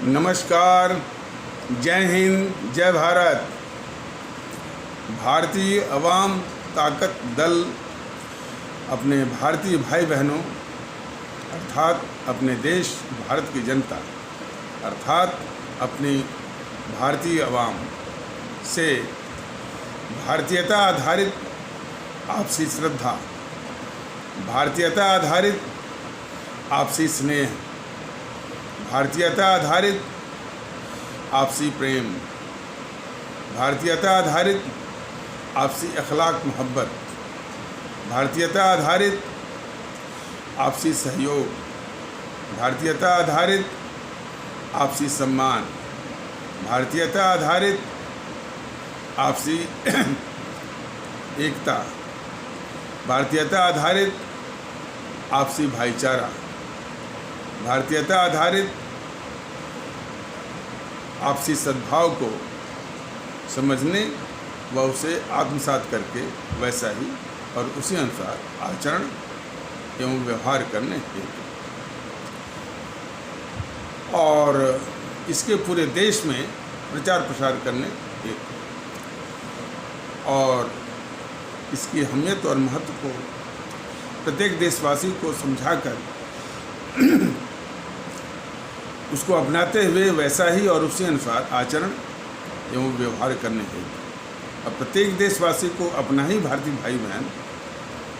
नमस्कार, जय हिंद, जय भारत। भारतीय अवाम ताकत दल अपने भारतीय भाई बहनों अर्थात अपने देश भारत की जनता अर्थात अपनी भारतीय अवाम से भारतीयता आधारित आपसी श्रद्धा, भारतीयता आधारित आपसी स्नेह, भारतीयता आधारित आपसी प्रेम, भारतीयता आधारित आपसी अखलाक मोहब्बत, भारतीयता आधारित आपसी सहयोग, भारतीयता आधारित आपसी सम्मान, भारतीयता आधारित आपसी एकता, भारतीयता आधारित आपसी भाईचारा, भारतीयता आधारित आपसी सद्भाव को समझने व उसे आत्मसात करके वैसा ही और उसी अनुसार आचरण एवं व्यवहार करने हेतु और इसके पूरे देश में प्रचार प्रसार करने हेतु और इसकी अहमियत और महत्व को प्रत्येक देशवासी को समझाकर उसको अपनाते हुए वैसा ही और उसी अनुसार आचरण एवं व्यवहार करने हेतु अब प्रत्येक देशवासी को अपना ही भारतीय भाई बहन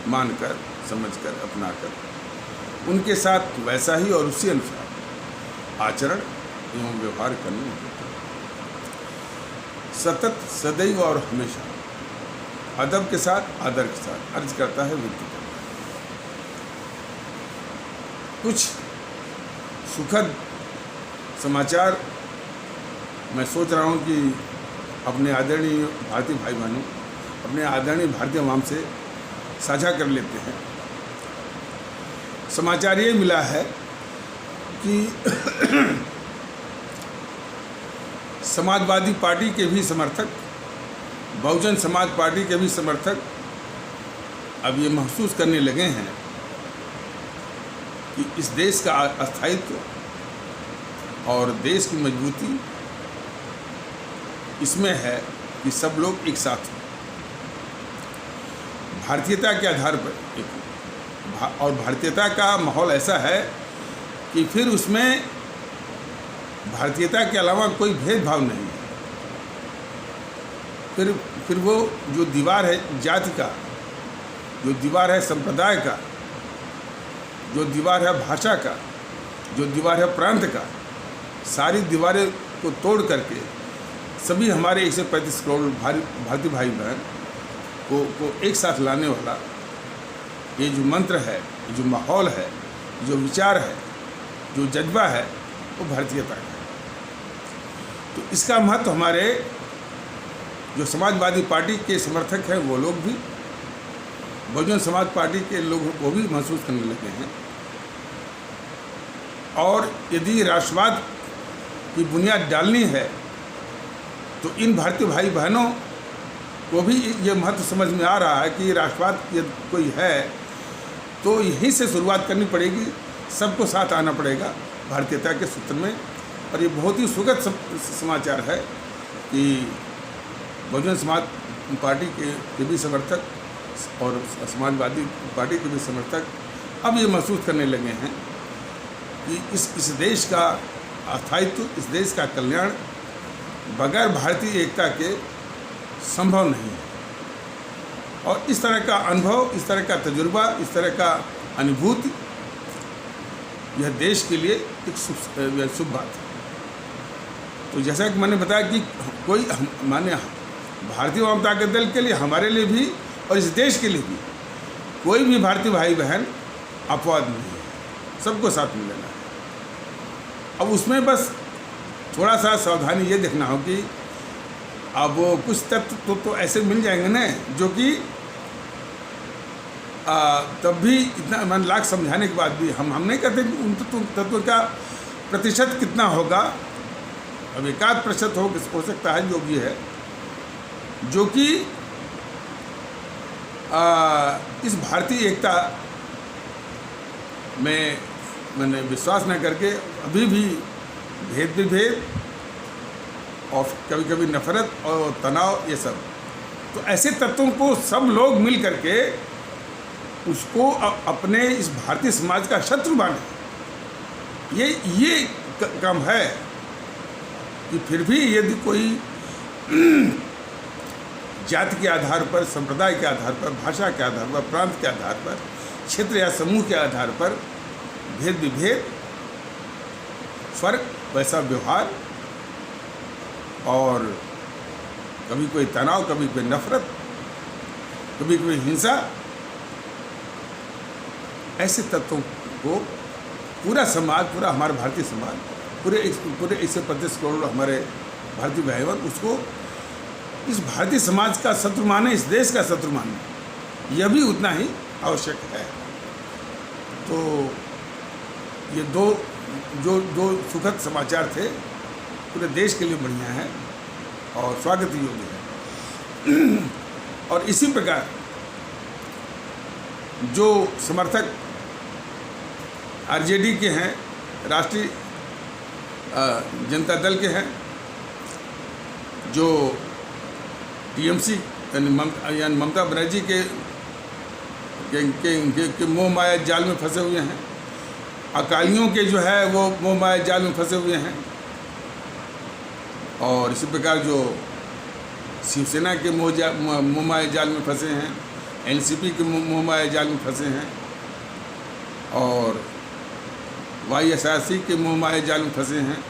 मानकर, समझकर, अपनाकर उनके साथ वैसा ही और उसी अनुसार आचरण एवं व्यवहार करने हेतु सतत, सदैव और हमेशा अदब के साथ, आदर के साथ अर्ज करता है, विनती करता है। कुछ सुखद समाचार मैं सोच रहा हूँ कि अपने आदरणीय भारतीय भाई बहनों, अपने आदरणीय भारतीय अवाम से साझा कर लेते हैं। समाचार ये मिला है कि समाजवादी पार्टी के भी समर्थक, बहुजन समाज पार्टी के भी समर्थक अब ये महसूस करने लगे हैं कि इस देश का अस्थायित्व और देश की मजबूती इसमें है कि सब लोग एक साथ हों, भारतीयता के आधार पर और भारतीयता का माहौल ऐसा है कि फिर उसमें भारतीयता के अलावा कोई भेदभाव नहीं है। फिर वो जो दीवार है जाति का, जो दीवार है संप्रदाय का, जो दीवार है भाषा का, जो दीवार है प्रांत का, सारी दीवारें को तोड़ करके सभी हमारे 135 करोड़ भारतीय भाई बहन को एक साथ लाने वाला ये जो मंत्र है, जो माहौल है, जो विचार है, जो जज्बा है, वो भारतीयता का है। तो इसका महत्व हमारे जो समाजवादी पार्टी के समर्थक हैं वो लोग भी, बहुजन समाज पार्टी के लोग वो भी महसूस करने लगे हैं। और यदि राष्ट्रवाद की बुनियाद डालनी है तो इन भारतीय भाई बहनों को भी ये महत्व समझ में आ रहा है कि राष्ट्रवाद यदि कोई है तो यहीं से शुरुआत करनी पड़ेगी, सबको साथ आना पड़ेगा भारतीयता के सूत्र में। और ये बहुत ही सुखद समाचार है कि बहुजन समाज पार्टी के भी समर्थक और समाजवादी पार्टी के भी समर्थक अब ये महसूस करने लगे हैं कि इस देश का अस्थायित्व, इस देश का कल्याण बगैर भारतीय एकता के संभव नहीं है। और इस तरह का अनुभव, इस तरह का तजुर्बा, इस तरह का अनुभूति यह देश के लिए एक शुभ बात है। तो जैसा कि मैंने बताया कि कोई माने भारतीय अवाम ताकत दल के लिए, हमारे लिए भी और इस देश के लिए भी कोई भी भारतीय भाई बहन अपवाद नहीं है, सबको साथ में लेना है। अब उसमें बस थोड़ा सा सावधानी ये देखना हो कि अब वो कुछ तत्व तो ऐसे मिल जाएंगे ना जो कि तब भी इतना मन लाख समझाने के बाद भी हम नहीं कहते कि उन तत्व का प्रतिशत कितना होगा। अब 1% हो सकता है जो भी है, जो कि इस भारतीय एकता में मैंने विश्वास न करके अभी भी भेद विभेद और कभी कभी नफरत और तनाव, ये सब। तो ऐसे तत्वों को सब लोग मिल करके उसको अपने इस भारतीय समाज का शत्रु माने, ये कम है कि फिर भी यदि कोई जाति के आधार पर, संप्रदाय के आधार पर, भाषा के आधार पर, प्रांत के आधार पर, क्षेत्र या समूह के आधार पर भेद विभेद, फर्क, वैसा व्यवहार और कभी कोई तनाव, कभी कोई नफरत, कभी कोई हिंसा, ऐसे तत्वों को पूरा समाज, पूरा हमारा भारतीय समाज, पूरे 135 करोड़ हमारे भारतीय भाई बहन उसको इस भारतीय समाज का शत्रु माने, इस देश का शत्रु माने, यह भी उतना ही आवश्यक है। तो ये दो सुखद समाचार थे, पूरे देश के लिए बढ़िया है और स्वागत योग्य है। और इसी प्रकार जो समर्थक आरजेडी के हैं, राष्ट्रीय जनता दल के हैं, जो टीएमसी यानी ममता बनर्जी के मोह माया जाल में फंसे हुए हैं, अकालियों के जो है वो मोह माया जाल में फंसे हुए हैं, और इसी प्रकार जो शिवसेना के मोह माया जाल में फंसे हैं, एनसीपी के मोह माया जाल में फंसे हैं, और वाईएसआरसी के मोह माया जाल में फंसे हैं,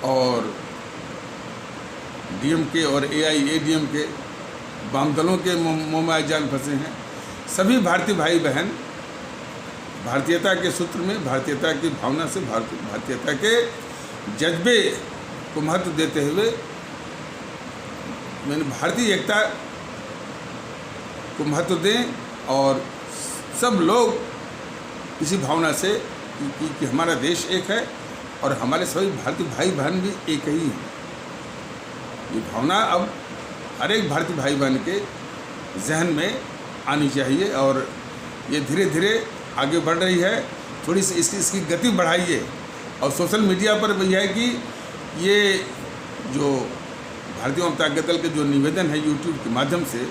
और डीएमके और एआईएडीएमके वाम दलों के मोह माया जाल में फंसे हैं। सभी भारतीय भाई बहन भारतीयता के सूत्र में, भारतीयता की भावना से, भारतीयता के जज्बे को महत्व देते हुए, मैंने भारतीय एकता को महत्व दें और सब लोग इसी भावना से कि हमारा देश एक है और हमारे सभी भारतीय भाई बहन भी एक ही हैं। ये भावना अब हर एक भारतीय भाई बहन के जहन में आनी चाहिए और ये धीरे धीरे आगे बढ़ रही है। थोड़ी सी इसकी गति बढ़ाइए। और सोशल मीडिया पर भी है कि ये जो भारतीय जनता दल के जो निवेदन है यूट्यूब के माध्यम से,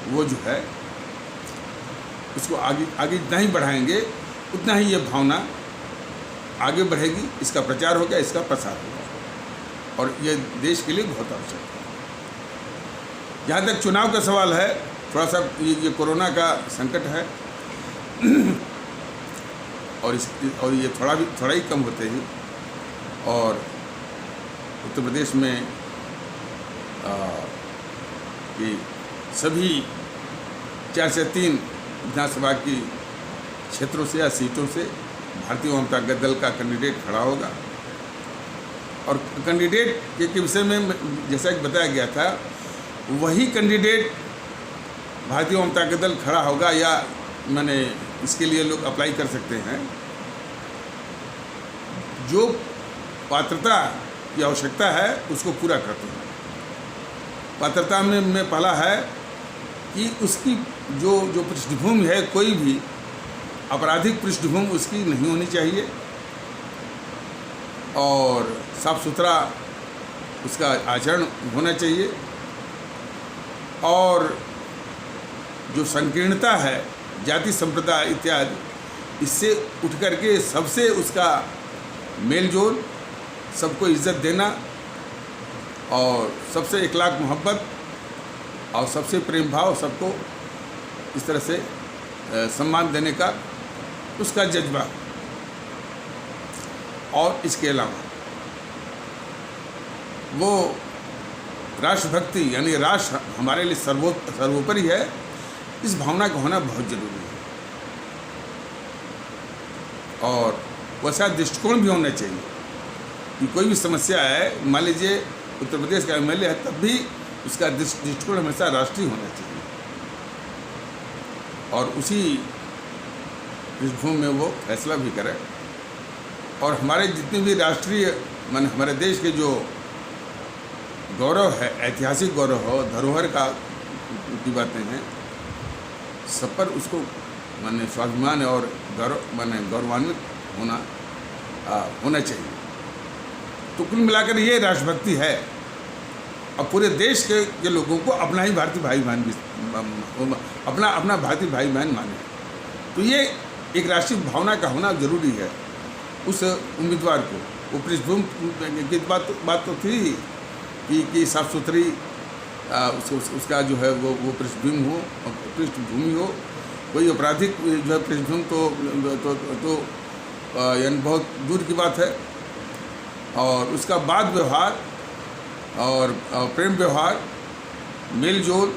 वो जो है उसको आगे जितना ही बढ़ाएंगे उतना ही ये भावना आगे बढ़ेगी, इसका प्रचार होगा, इसका प्रसार होगा और ये देश के लिए बहुत आवश्यक है। जहाँ तक चुनाव का सवाल है, थोड़ा सा ये कोरोना का संकट है और ये थोड़ा ही कम होते ही और उत्तर प्रदेश में ये सभी 4 से 3 विधानसभा की क्षेत्रों से या सीटों से भारतीय जनता दल का कैंडिडेट खड़ा होगा। और कैंडिडेट के विषय में जैसा कि बताया गया था, वही कैंडिडेट भारतीय जनता दल खड़ा होगा या मैंने इसके लिए लोग अप्लाई कर सकते हैं जो पात्रता की आवश्यकता है उसको पूरा करते हैं। पात्रता में पहला है कि उसकी जो पृष्ठभूमि है, कोई भी आपराधिक पृष्ठभूमि उसकी नहीं होनी चाहिए और साफ सुथरा उसका आचरण होना चाहिए और जो संकीर्णता है, जाति संप्रदाय इत्यादि, इससे उठ करके सबसे उसका मेल जोल, सबको इज्जत देना और सबसे इखलाक मोहब्बत और सबसे प्रेम भाव, सबको इस तरह से सम्मान देने का उसका जज्बा। और इसके अलावा वो राष्ट्रभक्ति यानी राष्ट्र हमारे लिए सर्वोपरि है, इस भावना का होना बहुत जरूरी है। और वैसा दृष्टिकोण भी होना चाहिए कि कोई भी समस्या है, मान लीजिए उत्तर प्रदेश का एमएलए है, तब भी उसका दृष्टिकोण हमेशा राष्ट्रीय होना चाहिए और उसी पृष्ठभूमि में वो फैसला भी करे। और हमारे जितने भी राष्ट्रीय माने हमारे देश के जो गौरव है, ऐतिहासिक गौरव हो, धरोहर का की बातें हैं, सब पर उसको माने स्वाभिमान और गौरवान्वित होना होना चाहिए। तो कुल मिलाकर ये राष्ट्रभक्ति है, और पूरे देश के लोगों को अपना ही भारतीय भाई बहन भी अपना भारतीय भाई बहन माने। तो ये एक राष्ट्रीय भावना का होना जरूरी है उस उम्मीदवार को। वो पृष्ठभूमि की बात तो थी कि साफ सुथरी उसका जो है वो पृष्ठभूमि हो, कोई आपराधिक जो है पृष्ठभूमि तो यानी बहुत दूर की बात है। और उसका बाद व्यवहार और प्रेम व्यवहार, मेल जोल,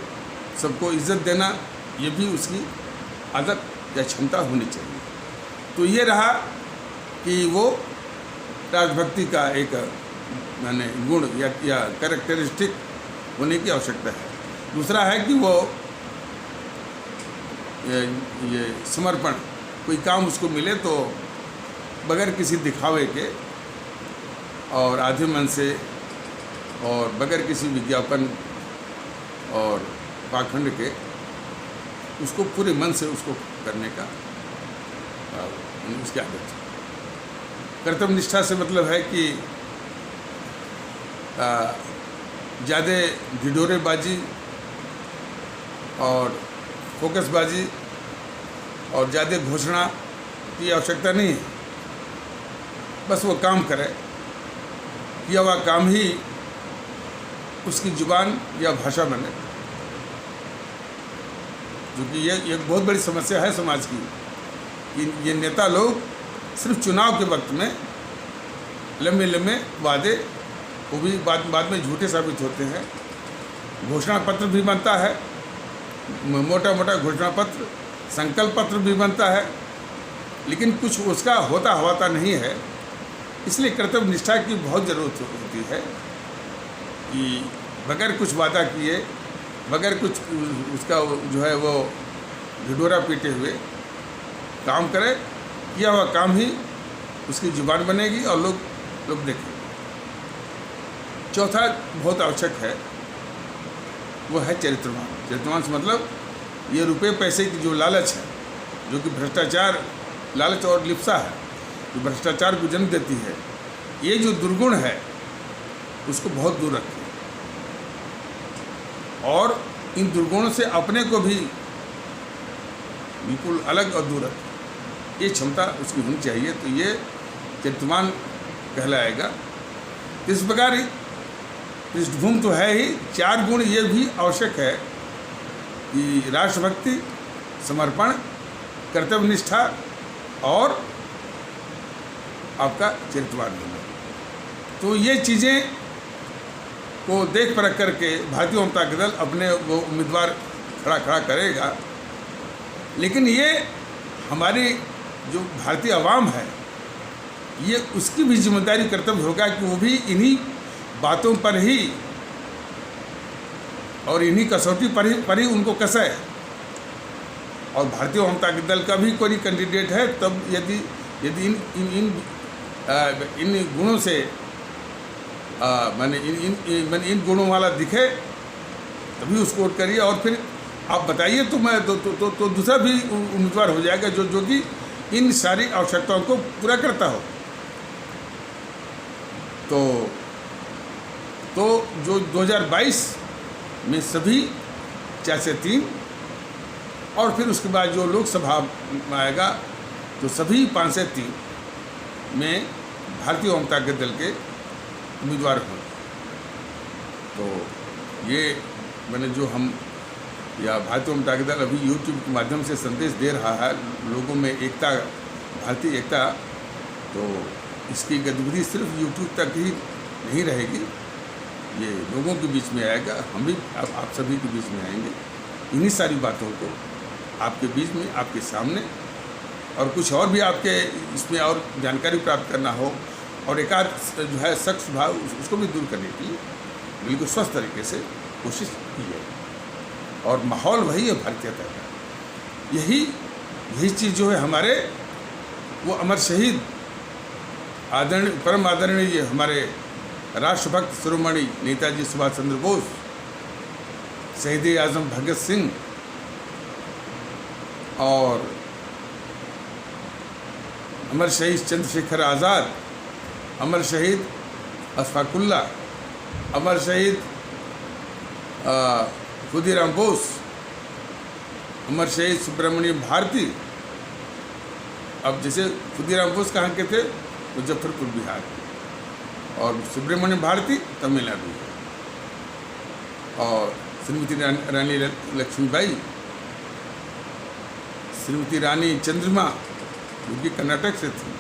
सबको इज्जत देना, ये भी उसकी आदत या क्षमता होनी चाहिए। तो ये रहा कि वो राष्ट्रभक्ति का एक माने गुण या कैरेक्टरिस्टिक होने की आवश्यकता है। दूसरा है कि वो ये समर्पण, कोई काम उसको मिले तो बगैर किसी दिखावे के और आधे मन से और बगैर किसी विज्ञापन और पाखंड के उसको पूरे मन से उसको करने का उसकी आदत है। कर्तव्य निष्ठा से मतलब है कि ज़्यादा ढिढोरेबाजी और फोकसबाजी और ज़्यादा घोषणा की आवश्यकता नहीं है। बस वो काम करे, किया हुआ काम ही उसकी जुबान या भाषा बने। क्योंकि ये एक बहुत बड़ी समस्या है समाज की कि ये नेता लोग सिर्फ चुनाव के वक्त में लंबे लंबे वादे, वो भी बाद में झूठे साबित होते हैं। घोषणा पत्र भी बनता है, मोटा मोटा घोषणा पत्र, संकल्प पत्र भी बनता है, लेकिन कुछ उसका होता नहीं है। इसलिए कर्तव्य निष्ठा की बहुत ज़रूरत होती है कि बगैर कुछ वादा किए, बगैर कुछ उसका जो है वो ढिढोरा पीटे हुए काम करे, किया हुआ काम ही उसकी जुबान बनेगी और लोग देखेंगे। चौथा बहुत आवश्यक है, वो है चरित्रवान। चरित्रवान से मतलब ये रुपए पैसे की जो लालच है, जो कि भ्रष्टाचार, लालच और लिप्सा है, जो भ्रष्टाचार को जन्म देती है, ये जो दुर्गुण है उसको बहुत दूर रखें और इन दुर्गुणों से अपने को भी बिल्कुल अलग और दूर रखें। ये क्षमता उसकी होनी चाहिए। तो ये चरित्रवान कहलाएगा। इस प्रकार पृष्ठभूमि तो है ही, चार गुण ये भी आवश्यक है कि राष्ट्रभक्ति, समर्पण, कर्तव्यनिष्ठा और आपका चरित्रवान होना। तो ये चीज़ें को देख परख करके भारतीय जनता दल अपने वो उम्मीदवार खड़ा करेगा। लेकिन ये हमारी जो भारतीय आवाम है, ये उसकी भी जिम्मेदारी कर्तव्य होगा कि वो भी इन्हीं बातों पर ही और इन्हीं कसौटी पर ही उनको कसे। और भारतीय जनता दल का भी कोई कैंडिडेट है, तब यदि इन गुणों से मैंने इन गुणों वाला दिखे तभी उसको वोट करिए। और फिर आप बताइए तो मैं तो दूसरा भी उम्मीदवार हो जाएगा जो कि इन सारी आवश्यकताओं को पूरा करता हो। तो जो 2022 में सभी 4 से 3 और फिर उसके बाद जो लोकसभा में आएगा तो सभी 5 से 3 में भारतीय जनता दल के उम्मीदवार हों। तो ये मैंने जो हम या भारतीय जनता दल अभी यूट्यूब के माध्यम से संदेश दे रहा है लोगों में एकता, भारतीय एकता, तो इसकी गतिविधि सिर्फ यूट्यूब तक ही नहीं रहेगी, ये लोगों के बीच में आएगा। हम भी आप सभी के बीच में आएंगे, इन्हीं सारी बातों को आपके बीच में, आपके सामने, और कुछ और भी आपके इसमें और जानकारी प्राप्त करना हो और एकाध जो है शख्स भाव उसको भी दूर करने की बिल्कुल स्वस्थ तरीके से कोशिश की है। और माहौल वही है भारतीयता का। यही चीज़ जो है हमारे वो अमर शहीद आदरणीय, परम आदरणीय हमारे राष्ट्रभक्त शिरोमणि नेताजी सुभाष चंद्र बोस, शहीद आजम भगत सिंह और अमर शहीद चंद्रशेखर आज़ाद, अमर शहीद अशफाकुल्ला, अमर शहीद खुदीराम बोस, अमर शहीद सुब्रमण्यम भारती। अब जैसे खुदीराम बोस कहाँ के थे? मुजफ्फरपुर बिहार, और सुब्रमण्यम भारती तमिलनाडु, और श्रीमती रानी लक्ष्मीबाई, श्रीमती रानी चंद्रमा जो कि कर्नाटक से थी,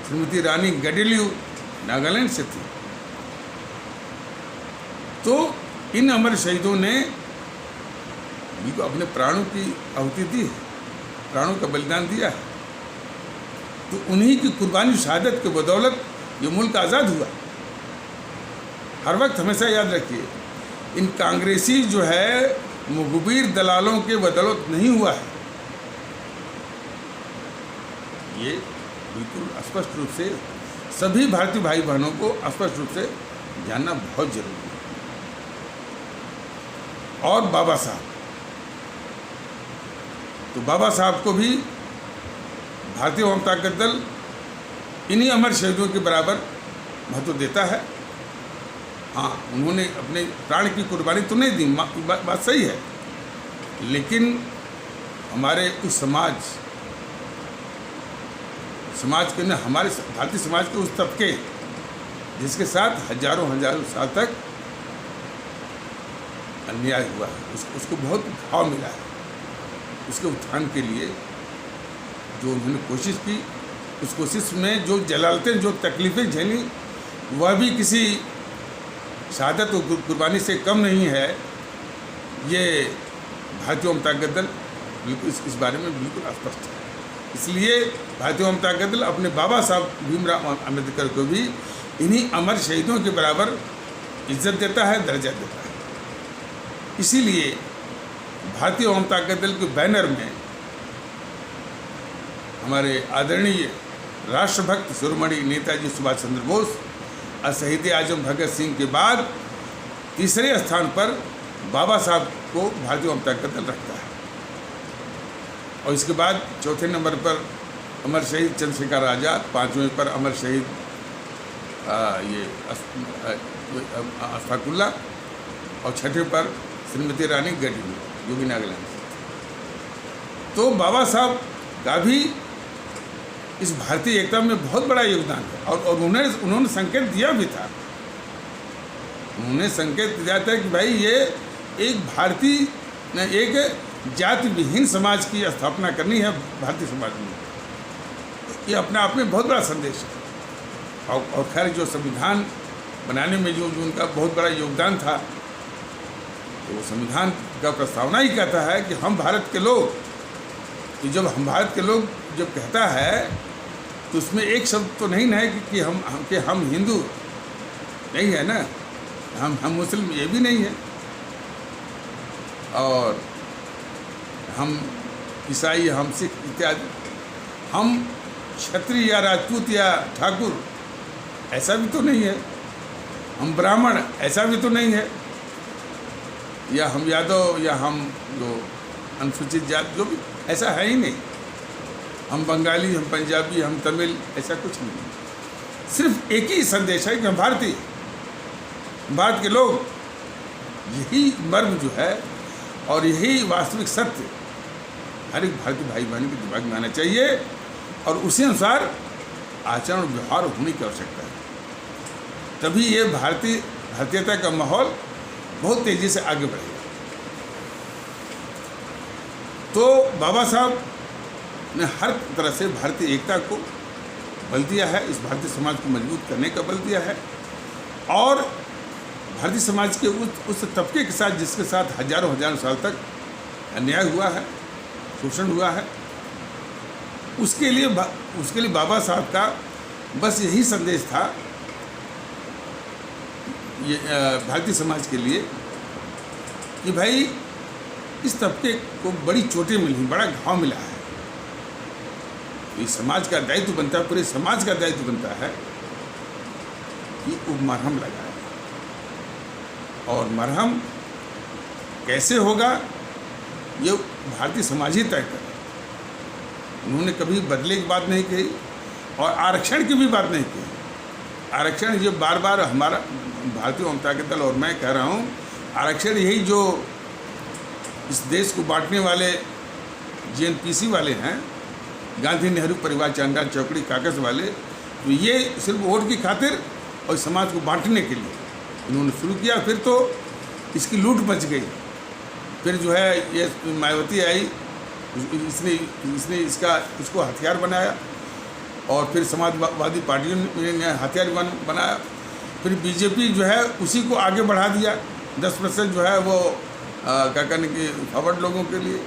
श्रीमती रानी गडेलियू नागालैंड से थी। तो इन अमर शहीदों ने भी अपने प्राणों की आहुति दी है, प्राणों का बलिदान दिया है। तो उन्हीं की कुर्बानी शहादत के बदौलत ये मुल्क आज़ाद हुआ। हर वक्त हमेशा याद रखिए, इन कांग्रेसी जो है मुखबिर दलालों के बदौलत नहीं हुआ है। ये बिल्कुल स्पष्ट रूप से सभी भारतीय भाई बहनों को स्पष्ट रूप से जानना बहुत जरूरी है। और बाबा साहब, तो बाबा साहब को भी भारतीय वाम ताकत दल इन्हीं अमर शहीदों के बराबर महत्व देता है। हाँ, उन्होंने अपने प्राण की कुर्बानी तो नहीं दी, बात सही है, लेकिन हमारे उस समाज के न हमारे भारतीय समाज के उस तबके जिसके साथ हजारों साल तक अन्याय हुआ है, उसको बहुत घाव मिला है। उसके उत्थान के लिए जो उन्होंने कोशिश की, उस कोशिश में जो जलालतें, जो तकलीफ़ें झेली, वह भी किसी शहादत और कुर्बानी से कम नहीं है। ये भारतीय वाम ताकत दल बिल्कुल इस बारे में बिल्कुल स्पष्ट है। इसलिए भारतीय वाम ताकत दल अपने बाबा साहब भीमराव अम्बेडकर को भी इन्हीं अमर शहीदों के बराबर इज्जत देता है, दर्जा देता है। इसीलिए भारतीय वाम ताकत दल के बैनर में हमारे आदरणीय राष्ट्रभक्त शिरोमणि नेताजी सुभाष चंद्र बोस और शहीद आजम भगत सिंह के बाद तीसरे स्थान पर बाबा साहब को भारतीय वाम ताकत दल रखता है, और इसके बाद चौथे नंबर पर अमर शहीद चंद्रशेखर आज़ाद, पाँचवें पर अमर शहीद अशफाकुल्ला, और छठे पर श्रीमती रानी गडेलियू जो कि नागालैंड से। तो बाबा साहब का भी इस भारतीय एकता में बहुत बड़ा योगदान है, और उन्होंने संकेत दिया भी था। उन्होंने संकेत दिया था कि भाई ये एक भारतीय, एक जाति विहीन समाज की स्थापना करनी है भारतीय समाज में। ये अपने आप में बहुत बड़ा संदेश है। और खैर जो संविधान बनाने में जो उनका बहुत बड़ा योगदान था, तो वो संविधान का प्रस्तावना ही कहता है कि हम भारत के लोग, कि जब हम भारत के लोग जब कहता है तो उसमें एक शब्द तो नहीं ना है कि हम हिंदू नहीं है ना, हम मुस्लिम ये भी नहीं है, और हम ईसाई, हम सिख इत्यादि, हम क्षत्रिय या राजपूत या ठाकुर ऐसा भी तो नहीं है, हम ब्राह्मण ऐसा भी तो नहीं है, या हम यादव, या हम जो अनुसूचित जाति, जो भी ऐसा है ही नहीं। हम बंगाली, हम पंजाबी, हम तमिल, ऐसा कुछ नहीं। सिर्फ एक ही संदेश है कि हम भारतीय, भारत के लोग। यही मर्म जो है और यही वास्तविक सत्य हर एक भारतीय भाई बहन के दिमाग में आना चाहिए, और उसी अनुसार आचरण व्यवहार होने की आवश्यकता है। तभी ये भारतीयता का माहौल बहुत तेज़ी से आगे बढ़ेगा। तो बाबा साहब ने हर तरह से भारतीय एकता को बल दिया है, इस भारतीय समाज को मजबूत करने का बल दिया है, और भारतीय समाज के उस तबके के साथ जिसके साथ हजारों साल तक अन्याय हुआ है, शोषण हुआ है, उसके लिए बाबा साहब का बस यही संदेश था, ये भारतीय समाज के लिए, कि भाई इस तबके को बड़ी चोटें मिली, बड़ा घाव मिला है। इस समाज का दायित्व बनता है, पूरे समाज का दायित्व बनता है कि वो मरहम लगाए, और मरहम कैसे होगा ये भारतीय समाज ही तय करे। उन्होंने कभी बदले की बात नहीं कही, और आरक्षण की भी बात नहीं की। आरक्षण ये बार बार हमारा भारतीय जनता दल और मैं कह रहा हूँ, आरक्षण यही जो इस देश को बांटने वाले जेएनपीसी वाले हैं, गांधी नेहरू परिवार चांदा चौकड़ी कागज वाले, तो ये सिर्फ वोट की खातिर और समाज को बांटने के लिए इन्होंने शुरू किया। फिर तो इसकी लूट मच गई। फिर जो है ये मायावती आई, इसने इसको हथियार बनाया, और फिर समाजवादी पार्टियों ने हथियार बनाया। फिर बीजेपी जो है उसी को आगे बढ़ा दिया। 10% जो है वो क्या कहने की फॉरवर्ड लोगों के लिए।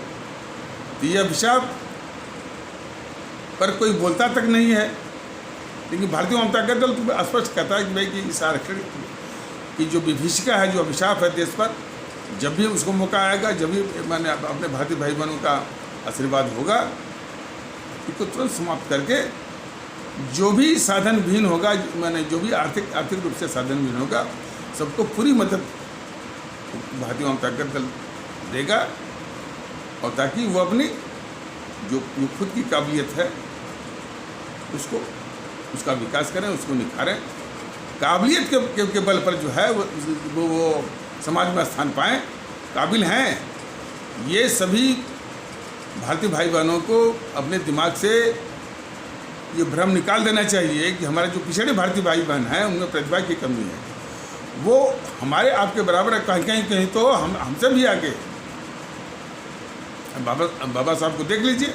तो ये अभिशाप पर कोई बोलता तक नहीं है। लेकिन भारतीय जनता दल तो स्पष्ट कहता है कि भाई कि इस आरक्षण की जो विभीषिका है, जो अभिशाप है देश पर, जब भी उसको मौका आएगा, जब भी मैंने अपने भारतीय भाई बहनों का आशीर्वाद होगा, इसको तुरंत समाप्त करके जो भी साधन विहीन होगा, मैंने जो भी आर्थिक रूप से साधन विहीन होगा, सबको पूरी मदद भारतीय जनता दल देगा, और ताकि वो अपनी जो खुद की काबिलियत है उसका विकास करें, उसको निखारें। काबिलियत के बल पर जो है वो समाज में स्थान पाएँ, काबिल हैं। ये सभी भारतीय भाई बहनों को अपने दिमाग से ये भ्रम निकाल देना चाहिए कि हमारे जो पिछड़े भारतीय भाई बहन हैं उनमें प्रतिभा की कमी है। वो हमारे आपके बराबर है, कहीं तो हमसे भी आगे। बाबा साहब को देख लीजिए।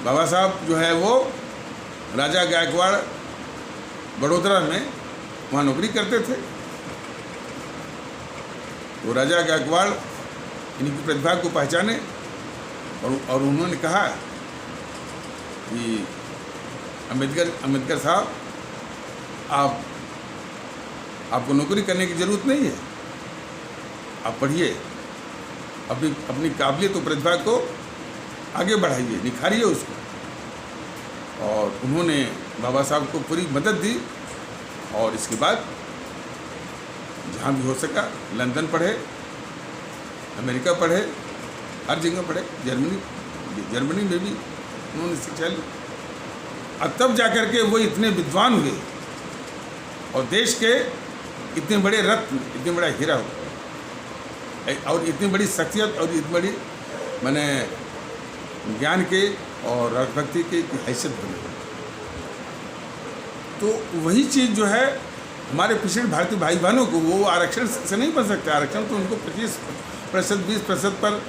बाबा साहब जो है वो राजा गायकवाड़ बड़ोदरा में वहाँ नौकरी करते थे। तो राजा गायकवाड़ इनकी प्रतिभा को पहचाने और उन्होंने कहा कि अम्बेडकर साहब, आपको नौकरी करने की ज़रूरत नहीं है, आप पढ़िए, अपनी काबिलियत और प्रतिभा को आगे बढ़ाइए, निखारिए उसको। और उन्होंने बाबा साहब को पूरी मदद दी, और इसके बाद जहाँ भी हो सका लंदन पढ़े, अमेरिका पढ़े, हर जगह पढ़े, जर्मनी में भी उन्होंने शिक्षा ली। और तब जाकर के वो इतने विद्वान हुए और देश के इतने बड़े रत्न, इतने बड़ा हीरा हो, और इतनी बड़ी शख्सियत और इतनी बड़ी मैंने ज्ञान के और राजभक्ति की हैसियत बने। तो वही चीज़ जो है हमारे पिछड़े भारतीय भाई बहनों को, वो आरक्षण से नहीं बन सकते। आरक्षण तो उनको 25%, 20% पर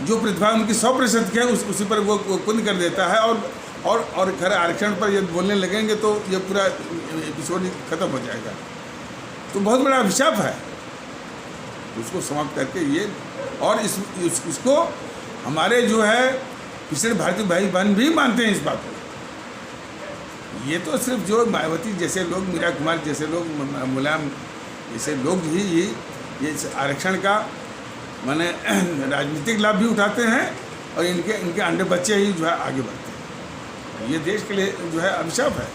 जो प्रतिभा उनकी 100% की है उसी पर वो कुंद कर देता है। और खैर आरक्षण पर यदि बोलने लगेंगे तो ये पूरा एपिसोड ख़त्म हो जाएगा। तो बहुत बड़ा अभिशाप है, उसको समाप्त करके ये, और इसको हमारे जो है पिछड़े भारतीय भाई बहन भी मानते हैं इस बात को। ये तो सिर्फ जो मायावती जैसे लोग, मीरा कुमार जैसे लोग, मुलायम जैसे लोग ही ये आरक्षण का माने राजनीतिक लाभ भी उठाते हैं, और इनके अंडे बच्चे ही जो है आगे बढ़ते हैं। ये देश के लिए जो है अभिशाप है।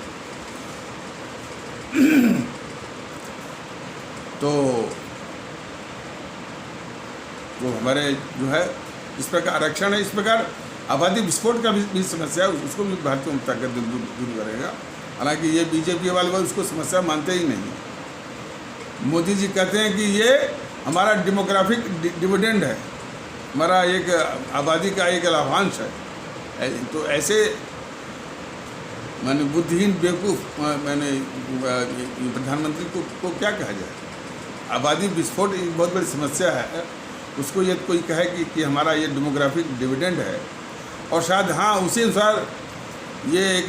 तो हमारे जो है इस प्रकार आरक्षण है, इस प्रकार आबादी विस्फोट का भी समस्या है, उसको भी भारतीय जनता दल दूर करेगा। हालांकि ये बीजेपी वाले उसको समस्या मानते ही नहीं। मोदी जी कहते हैं कि ये हमारा डेमोग्राफिक डिविडेंड है, हमारा एक आबादी का एक लाभांश है। तो ऐसे मैंने बुद्धिहीन बेवकूफ़ मैंने प्रधानमंत्री को क्या कहा जाए। आबादी विस्फोट एक बहुत बड़ी समस्या है, उसको ये कोई कहे कि हमारा ये डेमोग्राफिक डिविडेंड है, और शायद हाँ उसी अनुसार ये एक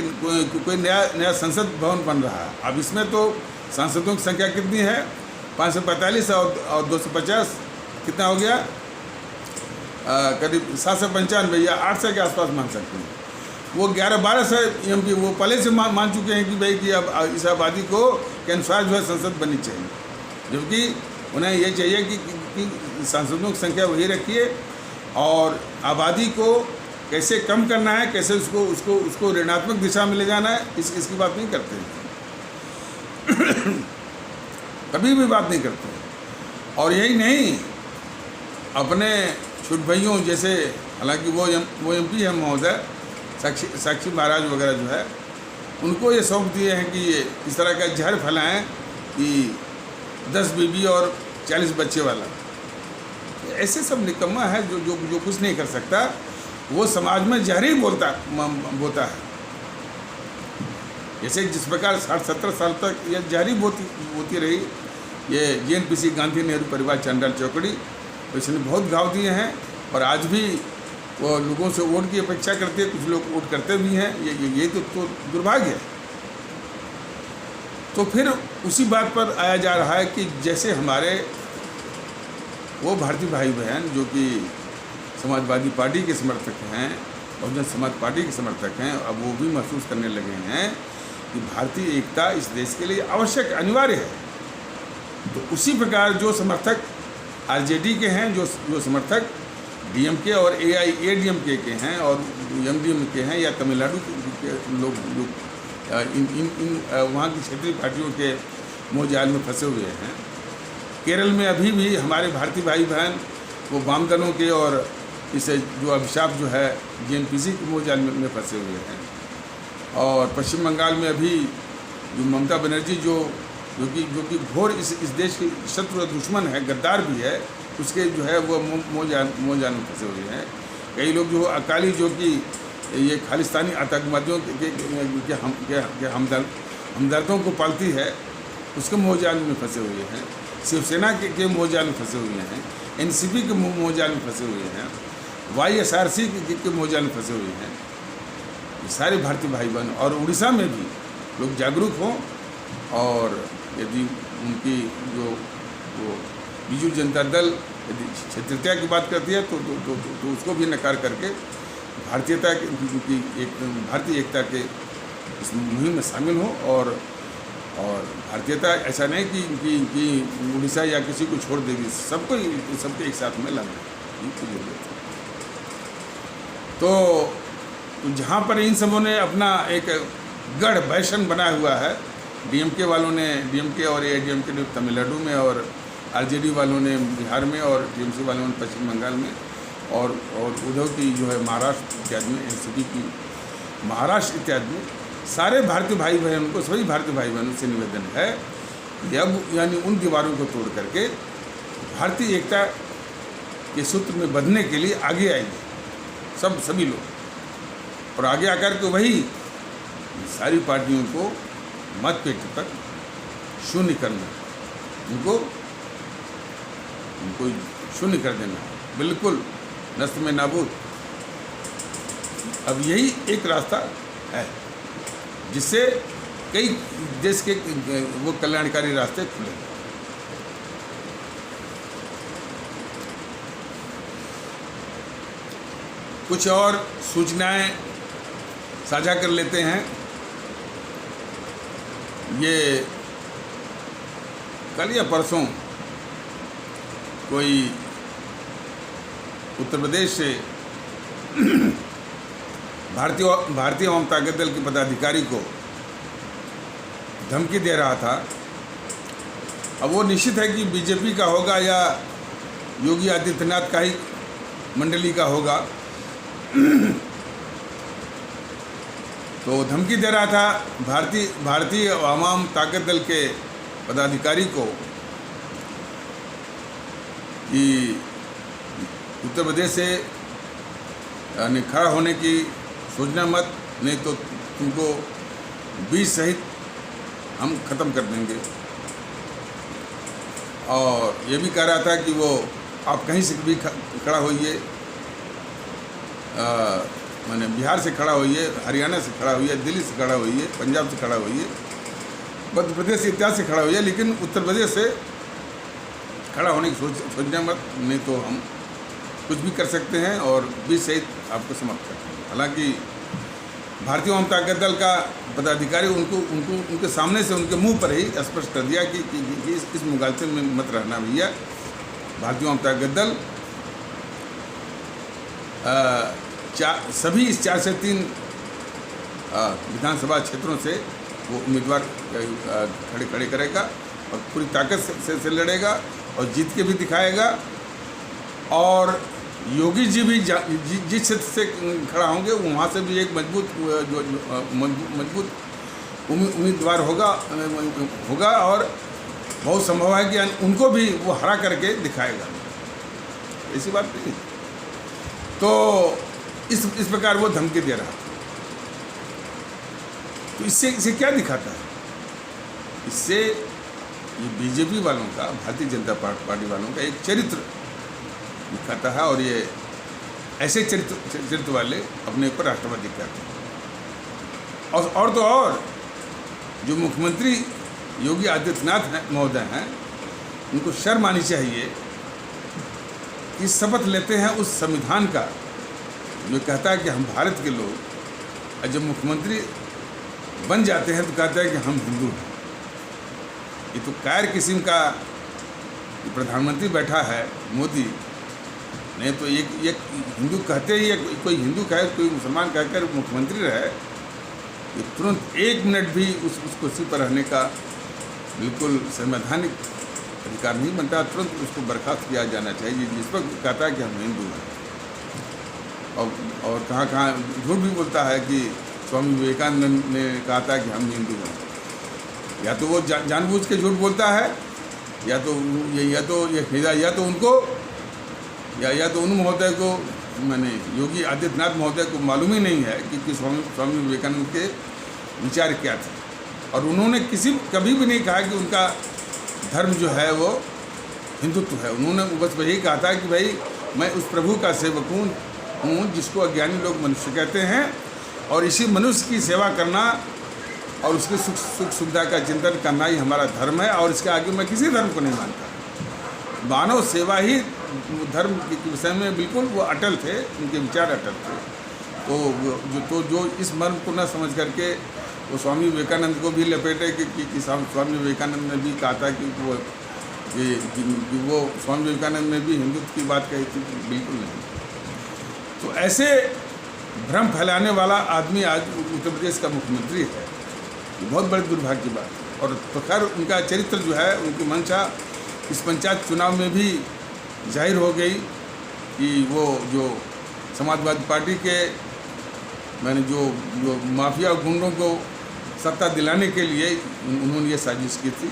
कोई नया संसद भवन बन रहा है। अब इसमें तो सांसदों की संख्या कितनी है, 545 और 250 कितना हो गया, करीब 795 या 800 के आसपास मान सकते हैं। वो 11-12 से MP वो पहले से मान चुके हैं कि भाई कि अब इस आबादी को के अनुसार जो है संसद बननी चाहिए, जबकि उन्हें ये चाहिए कि सांसदों की संख्या वही रखिए, और आबादी को कैसे कम करना है, कैसे उसको ऋणात्मक दिशा में ले जाना है, इसकी बात नहीं करते कभी भी बात नहीं करते। और यही नहीं, अपने छोटे भाइयों जैसे, हालांकि वो MP है महोदय, साक्षी महाराज वगैरह जो है, उनको ये सौंप दिए हैं कि ये इस तरह का जहर फैलाएं कि 10 बीबी और 40 बच्चे वाला। ऐसे सब निकम्मा है जो जो जो कुछ नहीं कर सकता, वो समाज में जहर ही बोता है। जैसे जिस प्रकार 60-70 साल तक यह जहरी बोती रही ये JNPC गांधी नेहरू परिवार चंडाल चौकड़ी, इसने बहुत घाव दिए हैं और आज भी वो लोगों से वोट की अपेक्षा करते हैं, कुछ लोग वोट करते भी हैं। ये तो दुर्भाग्य है। तो फिर उसी बात पर आया जा रहा है कि जैसे हमारे वो भारतीय भाई बहन जो कि समाजवादी पार्टी के समर्थक हैं, बहुजन समाज पार्टी के समर्थक हैं, अब वो भी महसूस करने लगे हैं कि भारतीय एकता इस देश के लिए आवश्यक अनिवार्य है। तो उसी प्रकार जो समर्थक RJD के हैं, जो समर्थक DMK और AIADMK के हैं और MDMK के हैं, या तमिलनाडु के लोग इन वहाँ की क्षेत्रीय पार्टियों के मोहजाल में फंसे हुए हैं। केरल में अभी भी हमारे भारतीय भाई बहन वो वाम दलों के और इसे जो अभिशाप जो है JNPC के मोहजाल में फंसे हुए हैं। और पश्चिम बंगाल में अभी जो ममता बनर्जी जो कि घोर इस देश की शत्रु दुश्मन है, गद्दार भी है, उसके जो है वो मोहजाल में फंसे हुए हैं। कई लोग जो अकाली जो कि ये खालिस्तानी आतंकवादियों के हमदर्दों को पालती है, उसके मोहजाल में फंसे हुए हैं। शिवसेना के मोहजाल में फंसे हुए हैं, NCP के मोहजाल में फंसे हुए हैं, YSRC के मोहजाल में फंसे हुए हैं। ये सारे भारतीय भाई बहन और उड़ीसा में भी लोग जागरूक हों और यदि उनकी जो वो बीजू जनता दल यदि क्षेत्रीयता की बात करती है तो उसको भी नकार करके भारतीयता की भारतीय एकता के इस मुहिम में शामिल हो। और भारतीयता ऐसा नहीं कि उड़ीसा या किसी को छोड़ देगी, सबको एक साथ में लाना की जरूरत है। तो जहाँ पर इन सबों ने अपना एक गढ़ बैशन बनाया हुआ है, DMK और AIADMK ने तमिलनाडु में और RJD वालों ने बिहार में और TMC वालों ने पश्चिम बंगाल में और उद्धव की जो है महाराष्ट्र इत्यादि में, NCP की महाराष्ट्र इत्यादि में, सारे भारतीय भाई बहनों को, सभी भारतीय भाई बहनों से निवेदन है कि अब यानी उन दीवारों को तोड़ करके भारतीय एकता के सूत्र में बंधने के लिए आगे आएंगे सभी लोग। और आगे आकर के वही सारी पार्टियों को मत पेटी तक शून्य करना, उनको शून्य कर देना, बिल्कुल नष्ट में नाबूद। अब यही एक रास्ता है जिससे कई देश के वो कल्याणकारी रास्ते खुले। कुछ और सूचनाएं साझा कर लेते हैं। ये कल या परसों कोई उत्तर प्रदेश से भारतीय आवाम ताकत दल के पदाधिकारी को धमकी दे रहा था। अब वो निश्चित है कि बीजेपी का होगा या योगी आदित्यनाथ का ही मंडली का होगा। तो धमकी दे रहा था भारतीय आवाम ताकत दल के पदाधिकारी को कि उत्तर प्रदेश से यानी खड़ा होने की सोचना मत, नहीं तो तुमको बीज सहित हम ख़त्म कर देंगे। और ये भी कह रहा था कि वो आप कहीं से भी खड़ा होइए, माने बिहार से खड़ा होइए, हरियाणा से खड़ा होइए, दिल्ली से खड़ा होइए, पंजाब से खड़ा होइए, मध्य प्रदेश इत्यादि से खड़ा होइए, लेकिन उत्तर प्रदेश से खड़ा होने की सोचना मत, नहीं तो हम कुछ भी कर सकते हैं और बीज सहित आपको समाप्त करते हैं। हालांकि भारतीय आवाम ताकत दल का पदाधिकारी उनके सामने से उनके मुंह पर ही स्पष्ट कर दिया कि इस मुगालते में मत रहना भैया। भारतीय आवाम ताकत दल सभी इस 4 से 3 विधानसभा क्षेत्रों से वो उम्मीदवार खड़े करेगा और पूरी ताकत से लड़ेगा और जीत के भी दिखाएगा। और योगी जी भी जिस क्षेत्र से खड़ा होंगे वहाँ से भी एक मजबूत उम्मीदवार होगा और बहुत संभव है कि उनको भी वो हरा करके दिखाएगा। ऐसी बात नहीं। तो इस प्रकार वो धमकी दे रहा था। तो इससे क्या दिखाता है? इससे ये बीजेपी वालों का, भारतीय जनता पार्टी वालों का एक चरित्र दिखाता है, और ये ऐसे चरित्र वाले अपने ऊपर राष्ट्रवादी कहते हैं। और तो और जो मुख्यमंत्री योगी आदित्यनाथ महोदय हैं, उनको शर्म आनी चाहिए कि शपथ लेते हैं उस संविधान का जो कहता है कि हम भारत के लोग, और जब मुख्यमंत्री बन जाते हैं तो कहता है कि हम हिंदू हैं। ये तो कायर किस्म का प्रधानमंत्री बैठा है मोदी। नहीं तो एक हिंदू कहते ही, कोई हिंदू कहे, कोई मुसलमान कहकर मुख्यमंत्री रहे, ये तुरंत 1 मिनट भी उस कुर्सी पर रहने का बिल्कुल संवैधानिक अधिकार नहीं बनता। तुरंत उसको बर्खास्त किया जाना चाहिए जिस पर कहता है कि हम हिंदू हैं। और कहाँ झूठ भी बोलता है कि स्वामी विवेकानंद ने कहा था कि हम हिंदू हैं। या तो वो जानबूझ के झूठ बोलता है, या तो उनको या तो उन महोदय को, मैंने योगी आदित्यनाथ महोदय को मालूम ही नहीं है कि स्वामी विवेकानंद के विचार क्या थे। और उन्होंने कभी भी नहीं कहा कि उनका धर्म जो है वो हिंदुत्व है। उन्होंने बस वही कहा था कि भाई मैं उस प्रभु का सेवक हूँ जिसको अज्ञानी लोग मनुष्य कहते हैं, और इसी मनुष्य की सेवा करना और उसके सुख सुविधा का चिंतन करना ही हमारा धर्म है, और इसके आगे मैं किसी धर्म को नहीं मानता। मानव सेवा ही धर्म के विषय में बिल्कुल वो अटल थे, उनके विचार अटल थे। तो जो इस मर्म को न समझ करके वो स्वामी विवेकानंद को भी लपेटे कि स्वामी विवेकानंद ने भी कहा था कि वो स्वामी विवेकानंद ने भी हिंदुत्व की बात कही थी, बिल्कुल नहीं। तो ऐसे भ्रम फैलाने वाला आदमी आज उत्तर प्रदेश का मुख्यमंत्री है, ये बहुत बड़ी दुर्भाग्य की बात है। और तो खैर उनका चरित्र जो है, उनकी मंशा इस पंचायत चुनाव में भी जाहिर हो गई कि वो जो समाजवादी पार्टी के जो माफिया गुंडों को सत्ता दिलाने के लिए उन्होंने ये साजिश की थी।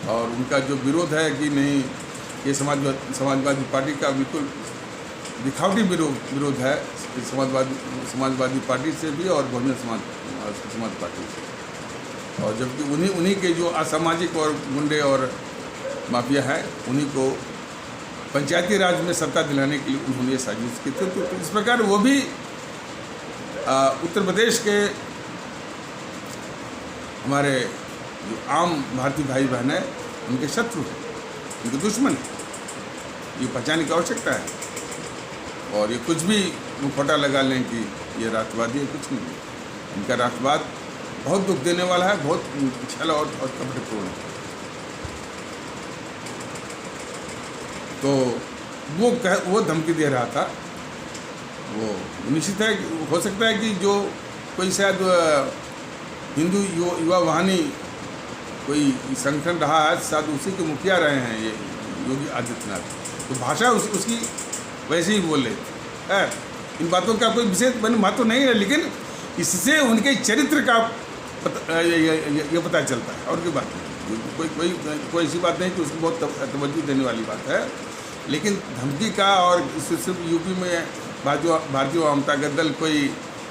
और उनका जो विरोध है कि नहीं, ये समाजवादी पार्टी का बिल्कुल दिखावटी विरोध है, समाजवादी पार्टी से भी और बहुजन समाज पार्टी से। और जबकि उन्हीं के जो असामाजिक और गुंडे और माफिया है, उन्हीं को पंचायती राज में सत्ता दिलाने के लिए उन्होंने ये साजिश की थी। तो इस प्रकार वो भी उत्तर प्रदेश के हमारे जो आम भारतीय भाई बहन हैं, उनके शत्रु हैं, उनके दुश्मन हैं। ये पहचानने की आवश्यकता है। और ये कुछ भी मुखौटा लगा लें कि ये राष्ट्रवादी है, कुछ नहीं। इनका राष्ट्रवाद बहुत दुख देने वाला है, बहुत छल और कपटपूर्ण है। तो वो धमकी दे रहा था। वो निश्चित है, हो सकता है कि जो कोई शायद हिंदू युवा वाहिनी कोई संगठन रहा है, शायद उसी के मुखिया रहे हैं ये योगी आदित्यनाथ। तो भाषा उसकी वैसे ही बोल रहे है। इन बातों का कोई विशेष महत्व नहीं है, लेकिन इससे उनके चरित्र का ये पता चलता है। और कोई बात नहीं, कोई ऐसी बात नहीं कि उसको बहुत तवज्जो देने वाली बात है। लेकिन धमकी का, और सिर्फ यूपी में भारतीय जनता दल कोई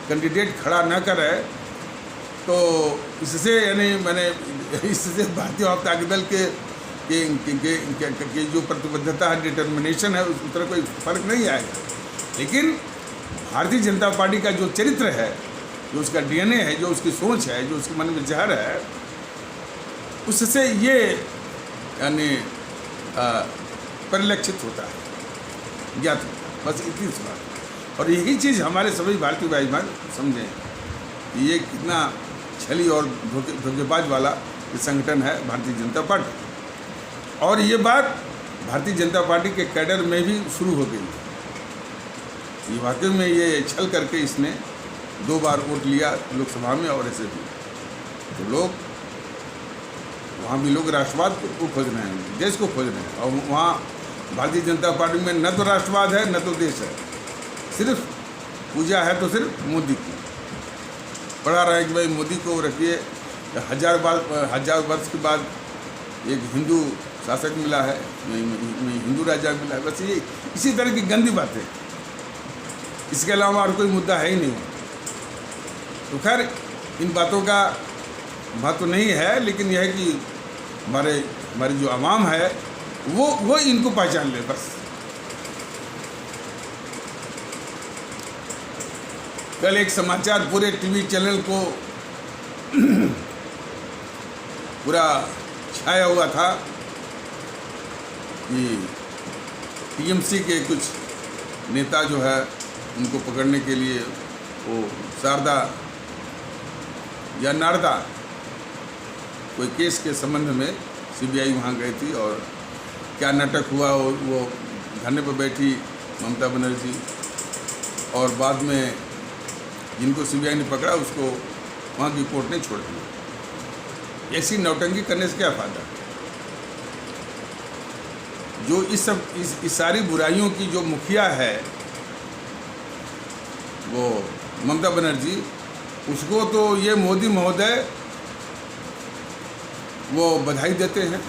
कैंडिडेट खड़ा न करे, तो इससे इससे भारतीय जनता दल के जो प्रतिबद्धता है, डिटर्मिनेशन है, उस तरह कोई फर्क नहीं आएगा। लेकिन भारतीय जनता पार्टी का जो चरित्र है, जो उसका डीएनए है, जो उसकी सोच है, जो उसके मन में जहर है, उससे ये परिलक्षित होता है, ज्ञात होता है। बस इतनी सी बात। और यही चीज़ हमारे सभी भारतीय भाई बहन समझें कि ये कितना छली और धोखेबाज वाला ये संगठन है भारतीय जनता पार्टी। और ये बात भारतीय जनता पार्टी के कैडर में भी शुरू हो गई। ये वाकई में ये छल करके इसने 2 बार वोट लिया लोकसभा में, और ऐसे भी तो लोग वहाँ भी लोग राष्ट्रवाद को खोज रहे हैं, देश को खोज रहे हैं। और वहाँ भारतीय जनता पार्टी में न तो राष्ट्रवाद है, न तो देश है, सिर्फ पूजा है तो सिर्फ मोदी की। पढ़ा रहा है कि भाई मोदी को रखिए हजार वर्ष के बाद एक हिंदू शासक मिला है, हिंदू राजा मिला है, बस ये इसी तरह की गंदी बातें, इसके अलावा और कोई मुद्दा है ही नहीं। तो खैर इन बातों का महत्व नहीं है, लेकिन यह है कि हमारी जो आवाम है वो इनको पहचान ले बस। कल एक समाचार पूरे टीवी चैनल को पूरा छाया हुआ था कि टीएमसी के कुछ नेता जो है उनको पकड़ने के लिए वो शारदा या नारदा कोई केस के संबंध में सीबीआई वहाँ गई थी, और क्या नाटक हुआ, वो धरने पर बैठी ममता बनर्जी, और बाद में जिनको सीबीआई ने पकड़ा उसको वहाँ की कोर्ट ने छोड़ दिया। ऐसी नौटंकी करने से क्या फ़ायदा? जो इस सारी बुराइयों की जो मुखिया है वो ममता बनर्जी, उसको तो ये मोदी महोदय वो बधाई देते हैं,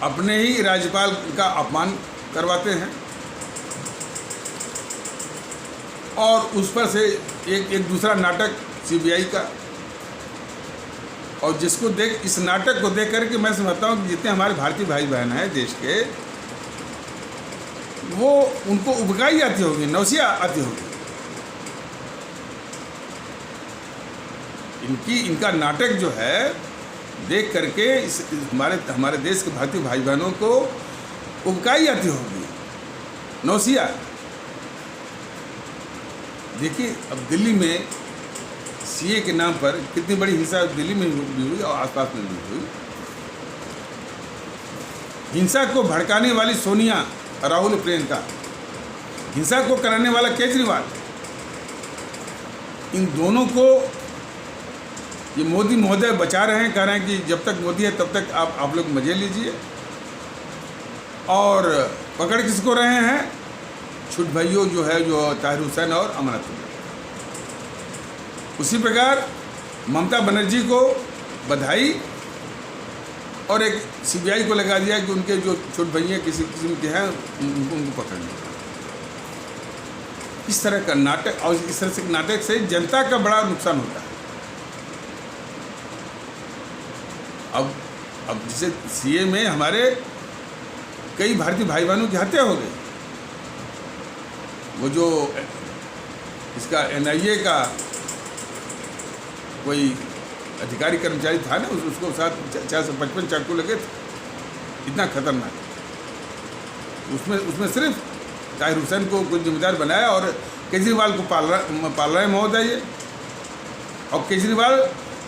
अपने ही राज्यपाल का अपमान करवाते हैं, और उस पर से एक दूसरा नाटक सीबीआई का, और जिसको देख इस नाटक को देख करके मैं समझता हूँ कि जितने हमारे भारतीय भाई बहन हैं देश के, वो उनको उबकाई आती होगी, नौसिया आती होगी। इनका नाटक जो है देख करके हमारे देश के भारतीय भाई बहनों को उबकाई आती होगी, नौसिया। देखिए अब दिल्ली में सीए के नाम पर कितनी बड़ी हिंसा दिल्ली में भी हुई और आसपास में भी हुई। हिंसा को भड़काने वाली सोनिया, राहुल, प्रियंका, हिंसा को कराने वाला केजरीवाल, इन दोनों को ये मोदी महोदय बचा रहे हैं, कह रहे हैं कि जब तक मोदी है तब तक आप लोग मजे लीजिए। और पकड़ किसको रहे हैं? छुट भाइयों जो है, जो ताहिर हुसैन और अमरनाथ। उसी प्रकार ममता बनर्जी को बधाई, और एक सीबीआई को लगा दिया कि उनके जो छुट भैया किसी किस्म के हैं उनको पकड़ने। इस तरह का नाटक, और इस तरह से नाटक से जनता का बड़ा नुकसान होता है। अब जैसे सीए में हमारे कई भारतीय भाई बहनों की हत्या हो गई। वो जो इसका एनआईए का कोई अधिकारी कर्मचारी था ना, उसको साथ 455 चाकू लगे थे, इतना खतरनाक। उसमें सिर्फ ताहिर हुसैन को कुछ जिम्मेदार बनाया और केजरीवाल को पाल रहे महोदय ये। और केजरीवाल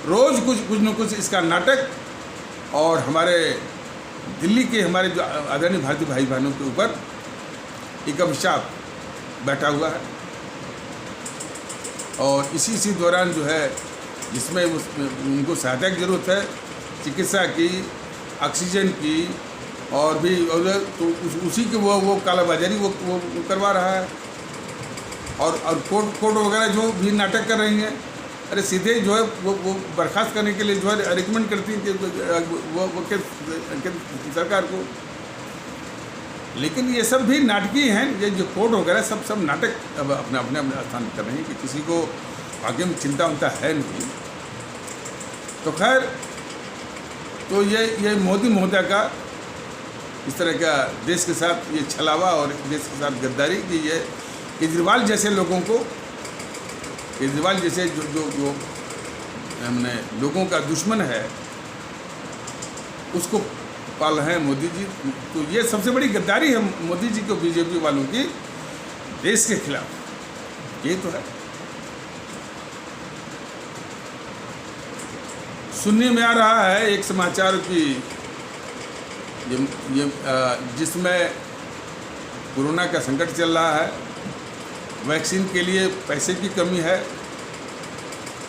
रोज़ कुछ न कुछ इसका नाटक, और हमारे दिल्ली के हमारे जो आदरणीय भारतीय भाई बहनों के ऊपर एक अभिशाप बैठा हुआ है। और इसी दौरान जो है, जिसमें उनको सहायता की ज़रूरत है, चिकित्सा की, ऑक्सीजन की, और भी तो उसी के वो कालाबाजारी वो करवा रहा है। और कोर्ट वगैरह जो भी नाटक कर रही हैं, अरे सीधे जो है वो बर्खास्त करने के लिए जो है रिकमेंड करती हैं कि वो सरकार को। लेकिन ये सब भी नाटकीय हैं, ये जो कोर्ट वगैरह सब नाटक अब अपने स्थान कर रहे हैं कि किसी को आगे में चिंता उनता है नहीं। तो खैर, तो ये मोदी महोदय का इस तरह का देश के साथ ये छलावा और देश के साथ गद्दारी कि ये केजरीवाल जैसे लोगों को, केजरीवाल जैसे जो हमने लोगों का दुश्मन है, उसको पाल रहे हैं मोदी जी। तो ये सबसे बड़ी गद्दारी है मोदी जी को, बीजेपी वालों की देश के खिलाफ। ये तो है। सुनने में आ रहा है एक समाचार की जिसमें कोरोना का संकट चल रहा है, वैक्सीन के लिए पैसे की कमी है,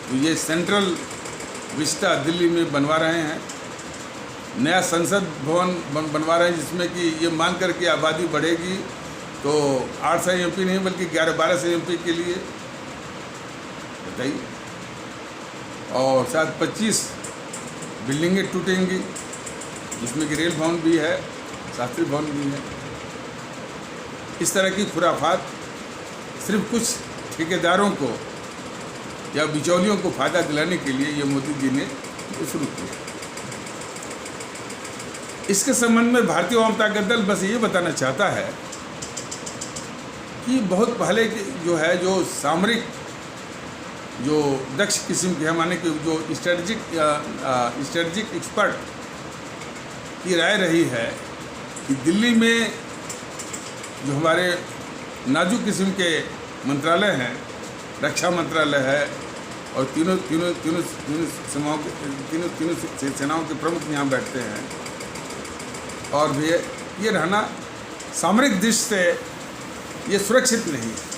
तो ये सेंट्रल विस्टा दिल्ली में बनवा रहे हैं, नया संसद भवन बनवा रहे हैं, जिसमें कि ये मान कर के आबादी बढ़ेगी तो 800 एमपी नहीं बल्कि 11-12 एमपी के लिए, बताइए। और शायद 25 बिल्डिंगें टूटेंगी, जिसमें कि रेल भवन भी है, शास्त्री भवन भी है। इस तरह की खुराफात सिर्फ कुछ ठेकेदारों को या बिचौलियों को फ़ायदा दिलाने के लिए ये मोदी जी ने शुरू किया। इसके संबंध में भारतीय जनता दल बस ये बताना चाहता है कि बहुत पहले जो है, जो सामरिक जो दक्ष किस्म के, माने कि जो स्ट्रेटजिक एक्सपर्ट की राय रही है कि दिल्ली में जो हमारे नाजुक किस्म के मंत्रालय हैं, रक्षा मंत्रालय है और तीनों सेनाओं के प्रमुख यहाँ बैठते हैं, और भी ये रहना सामरिक दृष्टि से ये सुरक्षित नहीं है।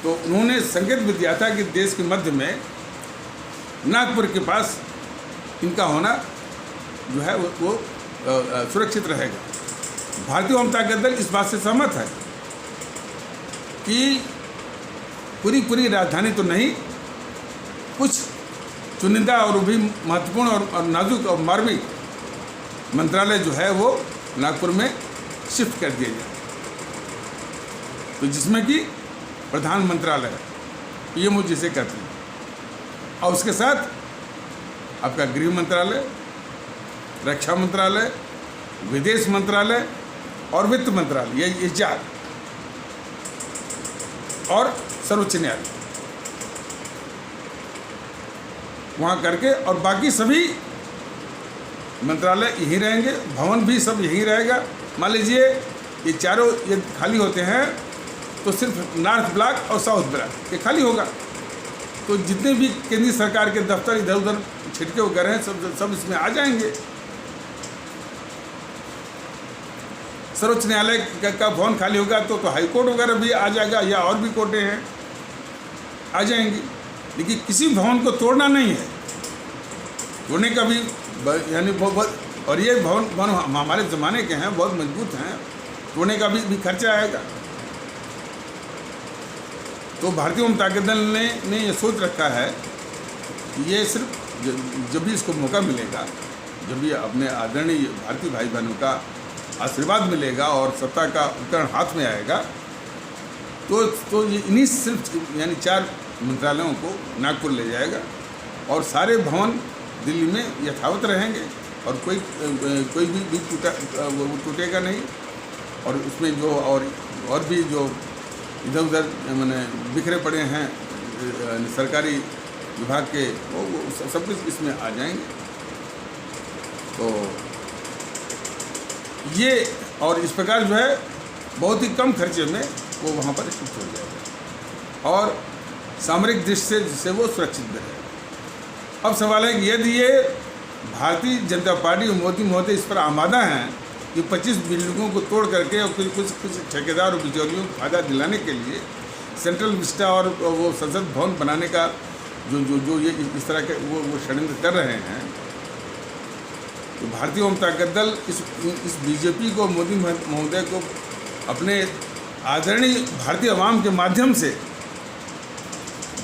तो उन्होंने संकेत भी दिया था कि देश के मध्य में नागपुर के पास इनका होना जो है वो सुरक्षित रहेगा। भारतीय जनता दल इस बात से सहमत है कि पूरी राजधानी तो नहीं, कुछ चुनिंदा और भी महत्वपूर्ण और नाजुक और मार्मिक मंत्रालय जो है वो नागपुर में शिफ्ट कर दिए जाए। तो जिसमें कि प्रधान मंत्रालय है, पीएमओ जिसे कहते हैं, और उसके साथ आपका गृह मंत्रालय, रक्षा मंत्रालय, विदेश मंत्रालय और वित्त मंत्रालय, ये 4, और सर्वोच्च न्यायालय वहाँ करके, और बाकी सभी मंत्रालय यहीं रहेंगे, भवन भी सब यहीं रहेगा। मान लीजिए ये चारों ये खाली होते हैं तो सिर्फ नॉर्थ ब्लॉक और साउथ ब्लॉक ये खाली होगा। तो जितने भी केंद्रीय सरकार के दफ्तर इधर उधर छिटके वगैरह हैं सब इसमें आ जाएंगे। सर्वोच्च न्यायालय का भवन खाली होगा तो हाई कोर्ट वगैरह भी आ जाएगा, या और भी कोर्टें हैं आ जाएंगी। लेकिन किसी भवन को तोड़ना नहीं है, तोड़ने का भी यानी बहुत, और ये भवन हमारे ज़माने के हैं, बहुत मजबूत हैं, तोड़ने का भी खर्चा आएगा। तो भारतीय जनता दल ने ये सोच रखा है कि ये सिर्फ जब भी इसको मौका मिलेगा, जब भी अपने आदरणीय भारतीय भाई बहनों का आशीर्वाद मिलेगा और सत्ता का उपकरण हाथ में आएगा, तो ये इन्हीं सिर्फ यानी 4 मंत्रालयों को नागपुर ले जाएगा और सारे भवन दिल्ली में यथावत रहेंगे और कोई भी टूटेगा नहीं। और उसमें जो और भी जो इधर उधर मैंने बिखरे पड़े हैं सरकारी विभाग के, वो सब कुछ इसमें आ जाएंगे। तो ये और इस प्रकार जो है बहुत ही कम खर्चे में वो वहाँ पर शिफ्ट हो जाएगा और सामरिक दृष्टि से जिससे वो सुरक्षित भी रहेगा। अब सवाल है कि यदि ये भारतीय जनता पार्टी और मोदी महोदय इस पर आमादा हैं कि 25 बिल्डिंगों को तोड़ करके और कुछ ठेकेदार और बिचौलियों को फायदा दिलाने के लिए सेंट्रल विस्टा और वो संसद भवन बनाने का जो ये इस तरह के वो षड्यंत्र कर रहे हैं, तो भारतीय जनता दल इस बीजेपी को, मोदी महोदय को अपने आदरणीय भारतीय आवाम के माध्यम से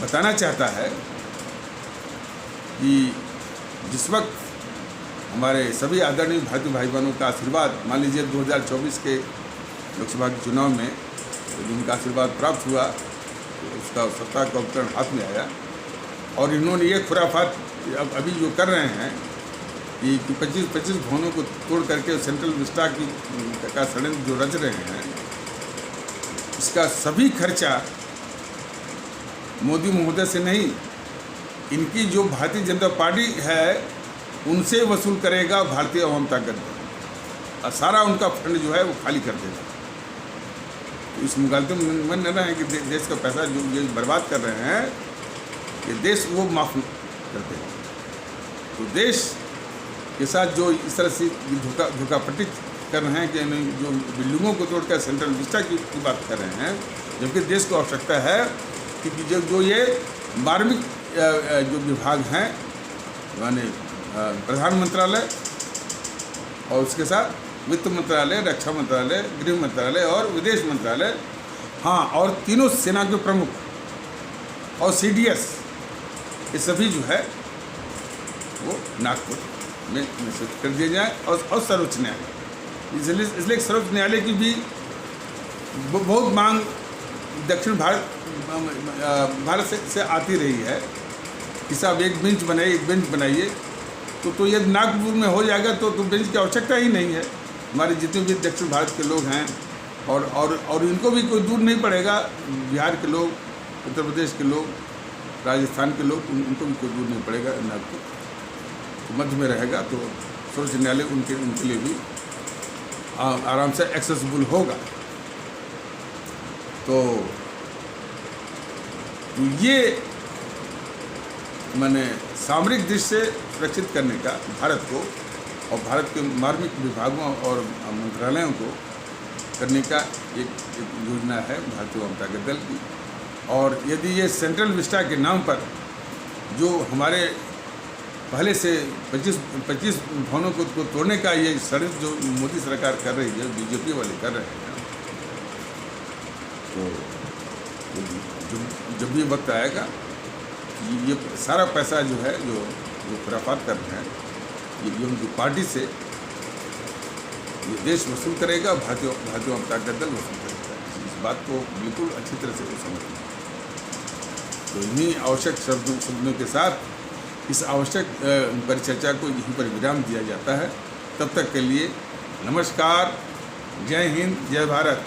बताना चाहता है कि जिस वक्त हमारे सभी आदरणीय भारतीय भाई बहनों का आशीर्वाद, मान लीजिए 2024 के लोकसभा के चुनाव में जिनका आशीर्वाद प्राप्त हुआ, तो उसका सत्ता का उपकरण हाथ में आया और इन्होंने ये खुराफात अभी जो कर रहे हैं कि 25 भवनों को तोड़ करके सेंट्रल विस्टा का षड्यंत्र जो रच रहे हैं, इसका सभी खर्चा मोदी महोदय से नहीं, इनकी जो भारतीय जनता पार्टी है उनसे वसूल करेगा भारतीय जनता दल और सारा उनका फंड जो है वो खाली कर देगा। तो इस मुगालते में मन न है कि देश का पैसा जो ये बर्बाद कर रहे हैं, ये देश वो माफ़ कर देगा। तो देश के साथ जो इस तरह से धोखापट्टी कर रहे हैं कि जो बिल्डिंगों को तोड़कर सेंट्रल विस्टा की बात कर रहे हैं, जबकि देश को आवश्यकता है कि जो ये मार्मिक जो विभाग हैं, माने प्रधान मंत्रालय और उसके साथ वित्त मंत्रालय, रक्षा मंत्रालय, गृह मंत्रालय और विदेश मंत्रालय, हाँ, और तीनों सेना के प्रमुख और CDS ये सभी जो है वो नागपुर में निश्चित कर दिए जाए। और सर्वोच्च न्यायालय, इसलिए सर्वोच्च न्यायालय की भी बहुत मांग दक्षिण भारत से आती रही है कि साहब एक बेंच बनाइए। तो यदि नागपुर में हो जाएगा तो बेंच की आवश्यकता ही नहीं है। हमारे जितने भी दक्षिण भारत के लोग हैं और इनको भी कोई दूर नहीं पड़ेगा, बिहार के लोग, उत्तर प्रदेश के लोग, राजस्थान के लोग, उनको भी कोई दूर नहीं पड़ेगा नागपुर, तो मध्य में रहेगा। तो सर्वोच्च न्यायालय उनके लिए भी आराम से एक्सेसिबल होगा। तो ये मैंने सामरिक दृष्टि से सुरक्षित करने का भारत को और भारत के मार्मिक विभागों और मंत्रालयों को करने का एक योजना है भारतीय जनता दल की। और यदि ये सेंट्रल विस्टा के नाम पर जो हमारे पहले से 25 भवनों को तोड़ने का ये षड्यंत्र जो मोदी सरकार कर रही है, बीजेपी वाले कर रहे हैं, तो जब भी वक्त आएगा ये सारा पैसा जो है जो खुराफात कर रहे हैं, ये उनकी पार्टी से ये देश वसूल करेगा, भारतीय जनता दल वसूल करेगा। इस बात को बिल्कुल अच्छी तरह से वो समझते हैं। तो इन्हीं आवश्यक शब्दों के साथ इस आवश्यक परिचर्चा को यहीं पर विराम दिया जाता है। तब तक के लिए नमस्कार, जय हिंद, जय भारत।